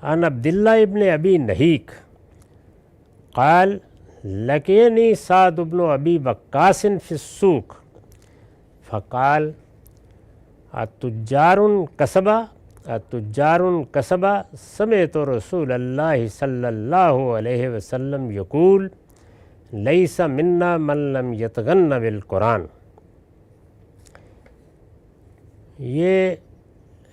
عن عبداللہ ابن ابی نہیک قال لقینی سعد بن ابی وقاص فی السوق فقال اتجار کسبا سمعت رسول اللہ صلی اللہ علیہ وسلم یقول لیس منا من لم یتغن بالقرآن۔ یہ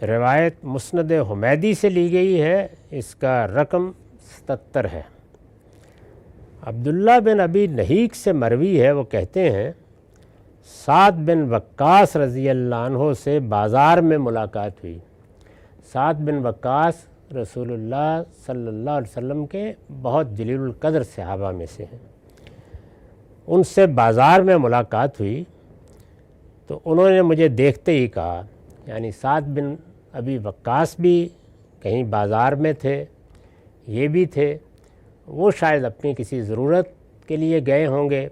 روایت مسند حمیدی سے لی گئی ہے، اس کا رقم 77 ہے۔ عبداللہ بن ابی نہیک سے مروی ہے، وہ کہتے ہیں سعد بن وقاص رضی اللہ عنہ سے بازار میں ملاقات ہوئی۔ سعد بن وقاص رسول اللہ صلی اللہ علیہ وسلم کے بہت جلیل القدر صحابہ میں سے ہیں۔ ان سے بازار میں ملاقات ہوئی تو انہوں نے مجھے دیکھتے ہی کہا، یعنی سعد بن ابی وقاص بھی کہیں بازار میں تھے، یہ بھی تھے، وہ شاید اپنی کسی ضرورت کے لیے گئے ہوں گے،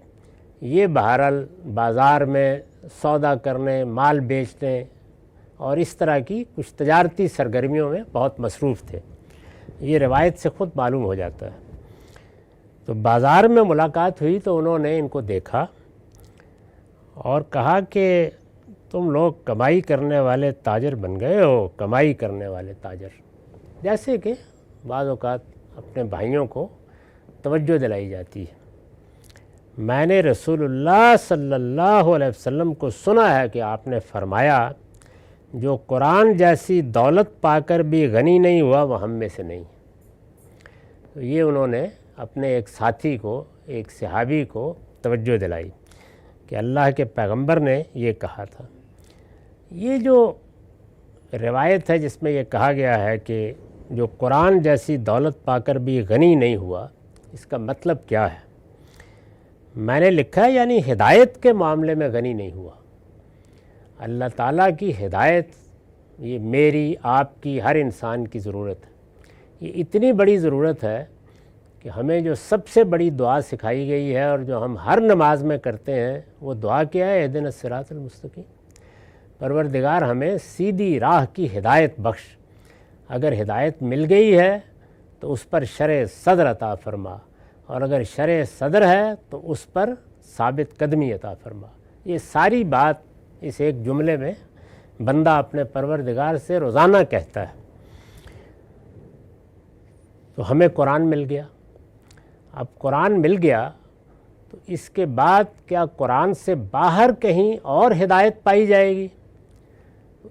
یہ بہرحال بازار میں سودا کرنے، مال بیچنے اور اس طرح کی کچھ تجارتی سرگرمیوں میں بہت مصروف تھے، یہ روایت سے خود معلوم ہو جاتا ہے۔ تو بازار میں ملاقات ہوئی تو انہوں نے ان کو دیکھا اور کہا کہ تم لوگ کمائی کرنے والے تاجر بن گئے ہو، کمائی کرنے والے تاجر، جیسے کہ بعض اوقات اپنے بھائیوں کو توجہ دلائی جاتی ہے۔ میں نے رسول اللہ صلی اللہ علیہ وسلم کو سنا ہے کہ آپ نے فرمایا جو قرآن جیسی دولت پا کر بھی غنی نہیں ہوا وہ ہم میں سے نہیں۔ تو یہ انہوں نے اپنے ایک ساتھی کو، ایک صحابی کو توجہ دلائی کہ اللہ کے پیغمبر نے یہ کہا تھا۔ یہ جو روایت ہے جس میں یہ کہا گیا ہے کہ جو قرآن جیسی دولت پا کر بھی غنی نہیں ہوا، اس کا مطلب کیا ہے؟ میں نے لکھا ہے یعنی ہدایت کے معاملے میں غنی نہیں ہوا۔ اللہ تعالیٰ کی ہدایت یہ میری، آپ کی، ہر انسان کی ضرورت ہے۔ یہ اتنی بڑی ضرورت ہے کہ ہمیں جو سب سے بڑی دعا سکھائی گئی ہے اور جو ہم ہر نماز میں کرتے ہیں وہ دعا کیا ہے؟ اہدنا الصراط المستقیم، پروردگار ہمیں سیدھی راہ کی ہدایت بخش۔ اگر ہدایت مل گئی ہے تو اس پر شرع صدر عطا فرما، اور اگر شرع صدر ہے تو اس پر ثابت قدمی عطا فرما۔ یہ ساری بات اس ایک جملے میں بندہ اپنے پروردگار سے روزانہ کہتا ہے۔ تو ہمیں قرآن مل گیا۔ اب قرآن مل گیا تو اس کے بعد کیا قرآن سے باہر کہیں اور ہدایت پائی جائے گی؟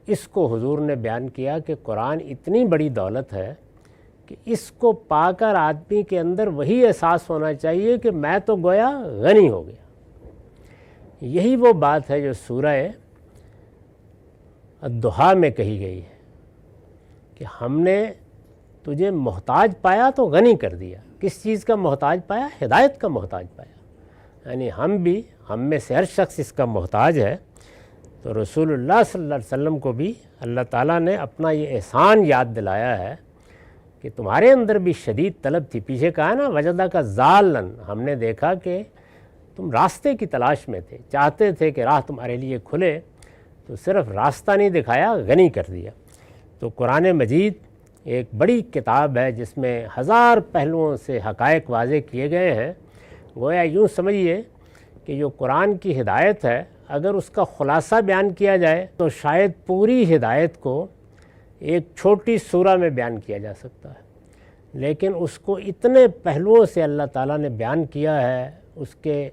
اس کو حضور نے بیان کیا کہ قرآن اتنی بڑی دولت ہے کہ اس کو پا کر آدمی کے اندر وہی احساس ہونا چاہیے کہ میں تو گویا غنی ہو گیا۔ یہی وہ بات ہے جو سورہ الضحیٰ میں کہی گئی ہے کہ ہم نے تجھے محتاج پایا تو غنی کر دیا۔ کس چیز کا محتاج پایا؟ ہدایت کا محتاج پایا۔ یعنی ہم میں سے ہر شخص اس کا محتاج ہے۔ تو رسول اللہ صلی اللہ علیہ وسلم کو بھی اللہ تعالیٰ نے اپنا یہ احسان یاد دلایا ہے کہ تمہارے اندر بھی شدید طلب تھی۔ پیچھے کہا نا وجدہ کا ضالن، ہم نے دیکھا کہ تم راستے کی تلاش میں تھے، چاہتے تھے کہ راہ تمہارے لیے کھلے، تو صرف راستہ نہیں دکھایا، غنی کر دیا۔ تو قرآن مجید ایک بڑی کتاب ہے جس میں 1000 پہلوؤں سے حقائق واضح کیے گئے ہیں۔ گویا یوں سمجھیے کہ جو قرآن کی ہدایت ہے اگر اس کا خلاصہ بیان کیا جائے تو شاید پوری ہدایت کو ایک چھوٹی سورہ میں بیان کیا جا سکتا ہے، لیکن اس کو اتنے پہلوؤں سے اللہ تعالیٰ نے بیان کیا ہے، اس کے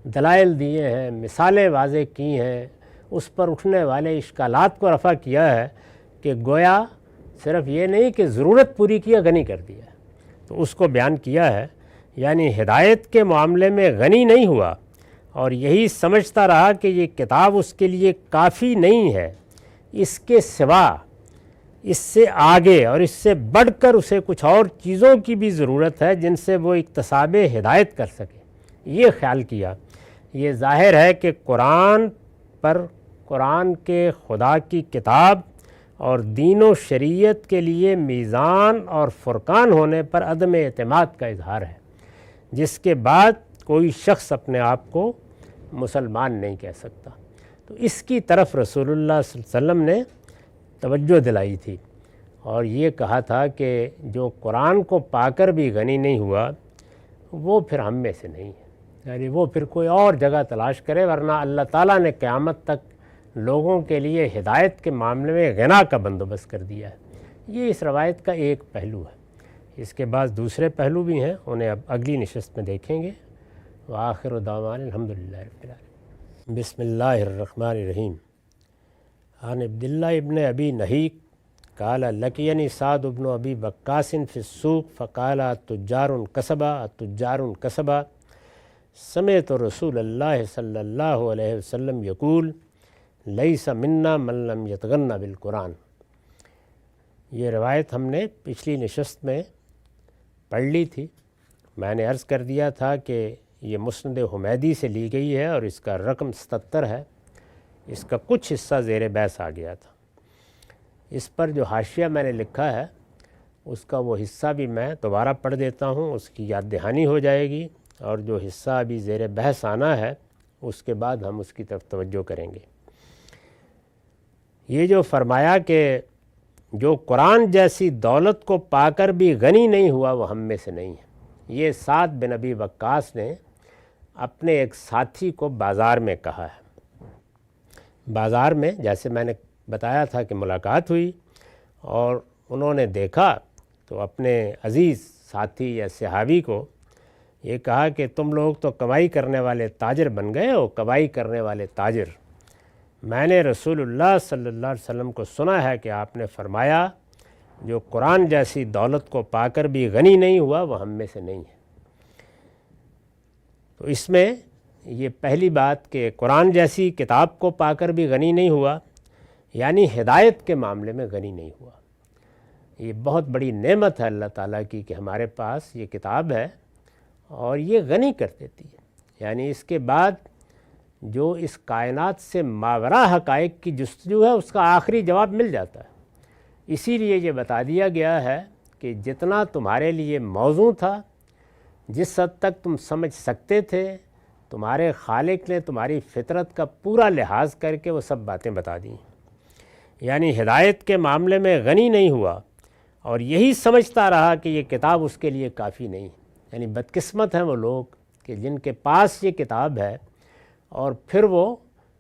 دلائل دیے ہیں، مثالیں واضح کی ہیں، اس پر اٹھنے والے اشکالات کو رفع کیا ہے کہ گویا صرف یہ نہیں کہ ضرورت پوری کیا، غنی کر دیا ہے۔ تو اس کو بیان کیا ہے، یعنی ہدایت کے معاملے میں غنی نہیں ہوا اور یہی سمجھتا رہا کہ یہ کتاب اس کے لیے کافی نہیں ہے، اس کے سوا، اس سے آگے اور اس سے بڑھ کر اسے کچھ اور چیزوں کی بھی ضرورت ہے جن سے وہ اکتساب ہدایت کر سکے، یہ خیال کیا۔ یہ ظاہر ہے کہ قرآن کے خدا کی کتاب اور دین و شریعت کے لیے میزان اور فرقان ہونے پر عدم اعتماد کا اظہار ہے، جس کے بعد کوئی شخص اپنے آپ کو مسلمان نہیں کہہ سکتا۔ تو اس کی طرف رسول اللہ صلی اللہ علیہ وسلم نے توجہ دلائی تھی، اور یہ کہا تھا کہ جو قرآن کو پا کر بھی غنی نہیں ہوا وہ پھر ہم میں سے نہیں ہے، یعنی وہ پھر کوئی اور جگہ تلاش کرے، ورنہ اللہ تعالیٰ نے قیامت تک لوگوں کے لیے ہدایت کے معاملے میں غنا کا بندوبست کر دیا ہے۔ یہ اس روایت کا ایک پہلو ہے۔ اس کے بعد دوسرے پہلو بھی ہیں، انہیں اب اگلی نشست میں دیکھیں گے۔ وآخر دعوانا الحمدللہ رب العالمین۔ بسم اللہ الرحمن الرحیم۔ عن عبداللہ ابن ابی نہیک قال لقینی سعد بن ابی وقاص فی السوق فقال التجار کسبا التجار کسبا سمعت رسول اللہ صلی اللہ علیہ وسلم یقول لیس منا من لم یتغن بالقرآن۔ یہ روایت ہم نے پچھلی نشست میں پڑھ لی تھی۔ میں نے عرض کر دیا تھا کہ یہ مسند حمیدی سے لی گئی ہے اور اس کا رقم 77 ہے۔ اس کا کچھ حصہ زیر بحث آ گیا تھا۔ اس پر جو حاشیہ میں نے لکھا ہے اس کا وہ حصہ بھی میں دوبارہ پڑھ دیتا ہوں، اس کی یاد دہانی ہو جائے گی، اور جو حصہ ابھی زیر بحث آنا ہے اس کے بعد ہم اس کی طرف توجہ کریں گے۔ یہ جو فرمایا کہ جو قرآن جیسی دولت کو پا کر بھی غنی نہیں ہوا وہ ہم میں سے نہیں ہے، یہ سعد بن ابی وقاص نے اپنے ایک ساتھی کو بازار میں کہا ہے۔ بازار میں جیسے میں نے بتایا تھا کہ ملاقات ہوئی اور انہوں نے دیکھا تو اپنے عزیز ساتھی یا صحابی کو یہ کہا کہ تم لوگ تو کمائی کرنے والے تاجر بن گئے ہو، کمائی کرنے والے تاجر۔ میں نے رسول اللہ صلی اللہ علیہ وسلم کو سنا ہے کہ آپ نے فرمایا جو قرآن جیسی دولت کو پا کر بھی غنی نہیں ہوا وہ ہم میں سے نہیں ہے۔ تو اس میں یہ پہلی بات کہ قرآن جیسی کتاب کو پا کر بھی غنی نہیں ہوا، یعنی ہدایت کے معاملے میں غنی نہیں ہوا۔ یہ بہت بڑی نعمت ہے اللہ تعالیٰ کی کہ ہمارے پاس یہ کتاب ہے اور یہ غنی کر دیتی ہے، یعنی اس کے بعد جو اس کائنات سے ماوراء حقائق کی جستجو ہے اس کا آخری جواب مل جاتا ہے۔ اسی لیے یہ بتا دیا گیا ہے کہ جتنا تمہارے لیے موزوں تھا، جس حد تک تم سمجھ سکتے تھے، تمہارے خالق نے تمہاری فطرت کا پورا لحاظ کر کے وہ سب باتیں بتا دیں۔ یعنی ہدایت کے معاملے میں غنی نہیں ہوا اور یہی سمجھتا رہا کہ یہ کتاب اس کے لیے کافی نہیں، یعنی بدقسمت ہیں وہ لوگ کہ جن کے پاس یہ کتاب ہے اور پھر وہ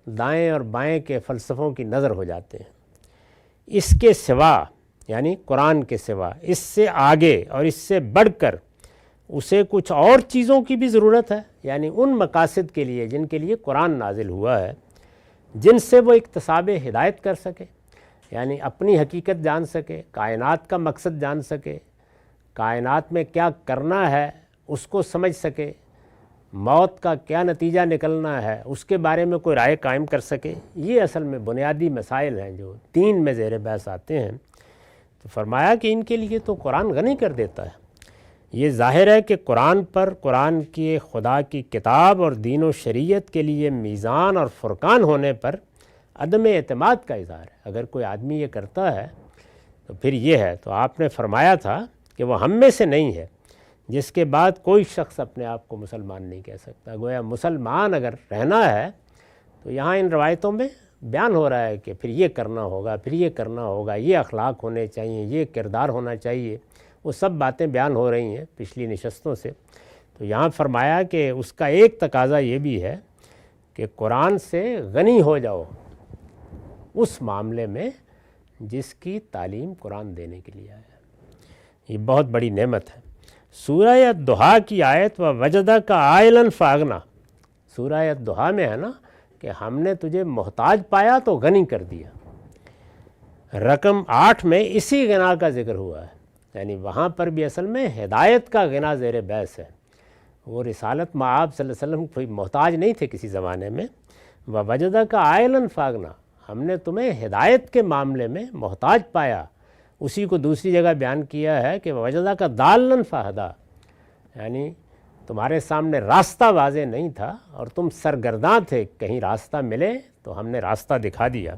دائیں اور بائیں کے فلسفوں کی نظر ہو جاتے ہیں۔ اس کے سوا یعنی قرآن کے سوا، اس سے آگے اور اس سے بڑھ کر اسے کچھ اور چیزوں کی بھی ضرورت ہے، یعنی ان مقاصد کے لیے جن کے لیے قرآن نازل ہوا ہے، جن سے وہ اکتساب ہدایت کر سکے، یعنی اپنی حقیقت جان سکے، کائنات کا مقصد جان سکے، کائنات میں کیا کرنا ہے اس کو سمجھ سکے، موت کا کیا نتیجہ نکلنا ہے اس کے بارے میں کوئی رائے قائم کر سکے۔ یہ اصل میں بنیادی مسائل ہیں جو دین میں زیر بحث آتے ہیں۔ تو فرمایا کہ ان کے لیے تو قرآن غنی کر دیتا ہے۔ یہ ظاہر ہے کہ قرآن پر، قرآن کی خدا کی کتاب اور دین و شریعت کے لیے میزان اور فرقان ہونے پر عدم اعتماد کا اظہار ہے۔ اگر کوئی آدمی یہ کرتا ہے تو پھر یہ ہے۔ تو آپ نے فرمایا تھا کہ وہ ہم میں سے نہیں ہے، جس کے بعد کوئی شخص اپنے آپ کو مسلمان نہیں کہہ سکتا۔ گویا مسلمان اگر رہنا ہے تو یہاں ان روایتوں میں بیان ہو رہا ہے کہ پھر یہ کرنا ہوگا، پھر یہ کرنا ہوگا، یہ اخلاق ہونے چاہیے، یہ کردار ہونا چاہیے، وہ سب باتیں بیان ہو رہی ہیں پچھلی نشستوں سے۔ تو یہاں فرمایا کہ اس کا ایک تقاضا یہ بھی ہے کہ قرآن سے غنی ہو جاؤ اس معاملے میں جس کی تعلیم قرآن دینے کے لیے آیا ہے۔ یہ بہت بڑی نعمت ہے۔ سورہ الضحیٰ کی آیت و وجدہ کا عائلاً فاغنا، سورہ الضحیٰ میں ہے نا کہ ہم نے تجھے محتاج پایا تو غنی کر دیا۔ رقم 8 میں اسی غنا کا ذکر ہوا ہے، یعنی وہاں پر بھی اصل میں ہدایت کا غنا زیر بحث ہے۔ وہ رسالت مآب صلی اللہ علیہ وسلم کوئی محتاج نہیں تھے کسی زمانے میں۔ وجدہ کا عائلاً فاغنا، ہم نے تمہیں ہدایت کے معاملے میں محتاج پایا۔ اسی کو دوسری جگہ بیان کیا ہے کہ وجدہ کا ضالاً فہدیٰ، یعنی تمہارے سامنے راستہ واضح نہیں تھا اور تم سرگرداں تھے، کہیں راستہ ملے تو ہم نے راستہ دکھا دیا۔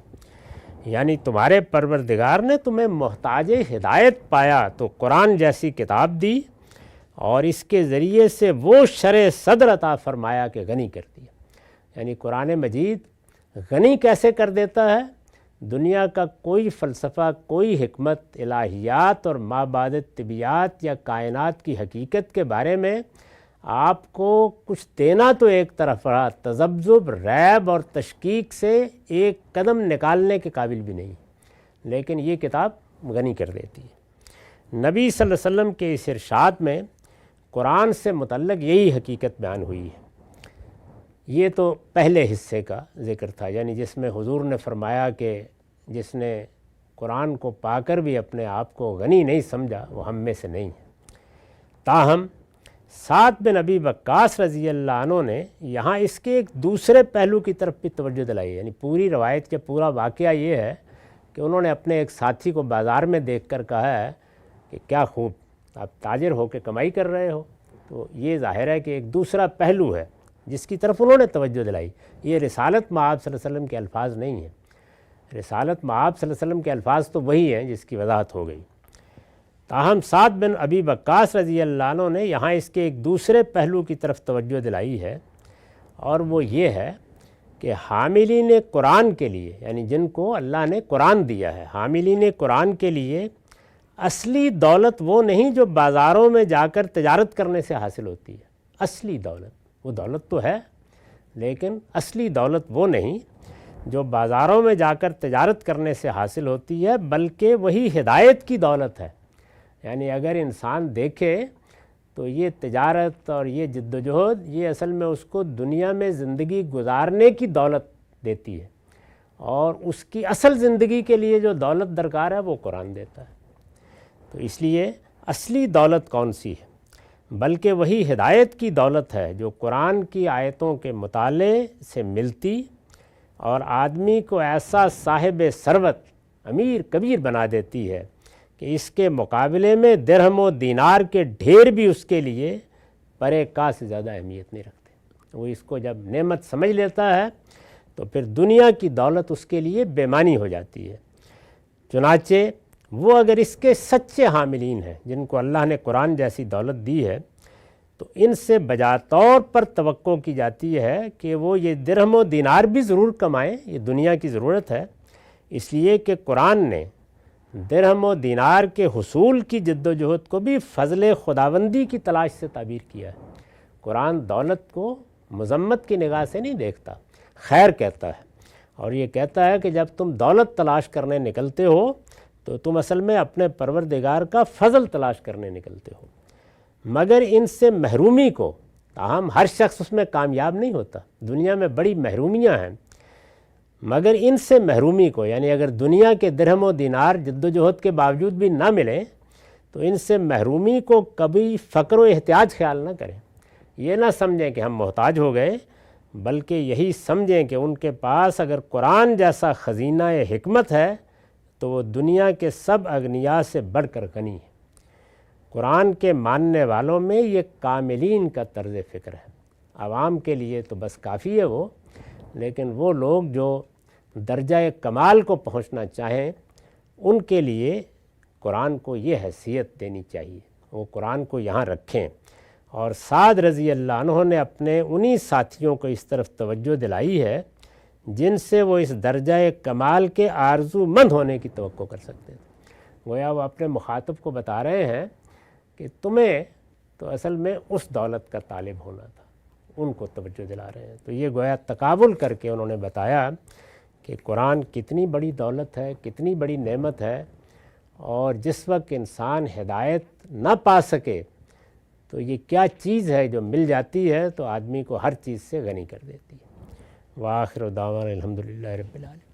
یعنی تمہارے پروردگار نے تمہیں محتاج ہدایت پایا تو قرآن جیسی کتاب دی اور اس کے ذریعے سے وہ شرع صدر عطا فرمایا کہ غنی کر دیا۔ یعنی قرآن مجید غنی کیسے کر دیتا ہے دنیا کا کوئی فلسفہ، کوئی حکمت، الہیات اور ما بعد طبیعت یا کائنات کی حقیقت کے بارے میں آپ کو کچھ دینا تو ایک طرف رہا، تذبذب، ریب اور تشکیک سے ایک قدم نکالنے کے قابل بھی نہیں، لیکن یہ کتاب غنی کر دیتی ہے۔ نبی صلی اللہ علیہ وسلم کے اس ارشاد میں قرآن سے متعلق یہی حقیقت بیان ہوئی ہے۔ یہ تو پہلے حصے کا ذکر تھا، یعنی جس میں حضور نے فرمایا کہ جس نے قرآن کو پا کر بھی اپنے آپ کو غنی نہیں سمجھا وہ ہم میں سے نہیں ہے۔ تاہم سعد بن ابی وقاص رضی اللہ عنہ نے یہاں اس کے ایک دوسرے پہلو کی طرف بھی توجہ دلائی، یعنی پوری روایت کا پورا واقعہ یہ ہے کہ انہوں نے اپنے ایک ساتھی کو بازار میں دیکھ کر کہا ہے کہ کیا خوب آپ تاجر ہو کے کمائی کر رہے ہو۔ تو یہ ظاہر ہے کہ ایک دوسرا پہلو ہے جس کی طرف انہوں نے توجہ دلائی۔ یہ رسالت مآب صلی اللہ علیہ وسلم کے الفاظ نہیں ہیں، رسالت مآب صلی اللہ علیہ وسلم کے الفاظ تو وہی ہیں جس کی وضاحت ہو گئی۔ تاہم سعد بن ابی وقاص رضی اللہ عنہ نے یہاں اس کے ایک دوسرے پہلو کی طرف توجہ دلائی ہے، اور وہ یہ ہے کہ حاملین قرآن کے لیے، یعنی جن کو اللہ نے قرآن دیا ہے، حاملین قرآن کے لیے اصلی دولت وہ نہیں جو بازاروں میں جا کر تجارت کرنے سے حاصل ہوتی ہے۔ اصلی دولت، وہ دولت تو ہے لیکن اصلی دولت وہ نہیں جو بازاروں میں جا کر تجارت کرنے سے حاصل ہوتی ہے، بلکہ وہی ہدایت کی دولت ہے۔ یعنی اگر انسان دیکھے تو یہ تجارت اور یہ جد و جہد یہ اصل میں اس کو دنیا میں زندگی گزارنے کی دولت دیتی ہے، اور اس کی اصل زندگی کے لیے جو دولت درکار ہے وہ قرآن دیتا ہے۔ تو اس لیے اصلی دولت کون سی ہے؟ بلکہ وہی ہدایت کی دولت ہے جو قرآن کی آیتوں کے مطالعے سے ملتی اور آدمی کو ایسا صاحب ثروت، امیر کبیر بنا دیتی ہے کہ اس کے مقابلے میں درہم و دینار کے ڈھیر بھی اس کے لیے پرے کا سے زیادہ اہمیت نہیں رکھتے۔ وہ اس کو جب نعمت سمجھ لیتا ہے تو پھر دنیا کی دولت اس کے لیے بے معنی ہو جاتی ہے۔ چنانچہ وہ اگر اس کے سچے حاملین ہیں جن کو اللہ نے قرآن جیسی دولت دی ہے، تو ان سے بجا طور پر توقع کی جاتی ہے کہ وہ یہ درہم و دینار بھی ضرور کمائیں، یہ دنیا کی ضرورت ہے، اس لیے کہ قرآن نے درہم و دینار کے حصول کی جد و جہد کو بھی فضل خداوندی کی تلاش سے تعبیر کیا ہے۔ قرآن دولت کو مذمت کی نگاہ سے نہیں دیکھتا، خیر کہتا ہے، اور یہ کہتا ہے کہ جب تم دولت تلاش کرنے نکلتے ہو تو تم اصل میں اپنے پروردگار کا فضل تلاش کرنے نکلتے ہو، مگر ان سے محرومی کو، تاہم ہر شخص اس میں کامیاب نہیں ہوتا، دنیا میں بڑی محرومیاں ہیں، مگر ان سے محرومی کو، یعنی اگر دنیا کے درہم و دینار جد و جہد کے باوجود بھی نہ ملیں تو ان سے محرومی کو کبھی فقر و احتیاج خیال نہ کریں، یہ نہ سمجھیں کہ ہم محتاج ہو گئے، بلکہ یہی سمجھیں کہ ان کے پاس اگر قرآن جیسا خزینہ حکمت ہے تو وہ دنیا کے سب اغنیاء سے بڑھ کر غنی ہے۔ قرآن کے ماننے والوں میں یہ کاملین کا طرز فکر ہے، عوام کے لیے تو بس کافی ہے وہ، لیکن وہ لوگ جو درجہ کمال کو پہنچنا چاہیں ان کے لیے قرآن کو یہ حیثیت دینی چاہیے، وہ قرآن کو یہاں رکھیں۔ اور سعد رضی اللہ عنہ نے اپنے انہی ساتھیوں کو اس طرف توجہ دلائی ہے جن سے وہ اس درجہ کمال کے آرزو مند ہونے کی توقع کر سکتے تھے۔ گویا وہ اپنے مخاطب کو بتا رہے ہیں کہ تمہیں تو اصل میں اس دولت کا طالب ہونا تھا، ان کو توجہ دلا رہے ہیں۔ تو یہ گویا تقابل کر کے انہوں نے بتایا کہ قرآن کتنی بڑی دولت ہے، کتنی بڑی نعمت ہے، اور جس وقت انسان ہدایت نہ پا سکے تو یہ کیا چیز ہے جو مل جاتی ہے تو آدمی کو ہر چیز سے غنی کر دیتی ہے۔ وآخر دعوانا الحمدللہ رب العالمین۔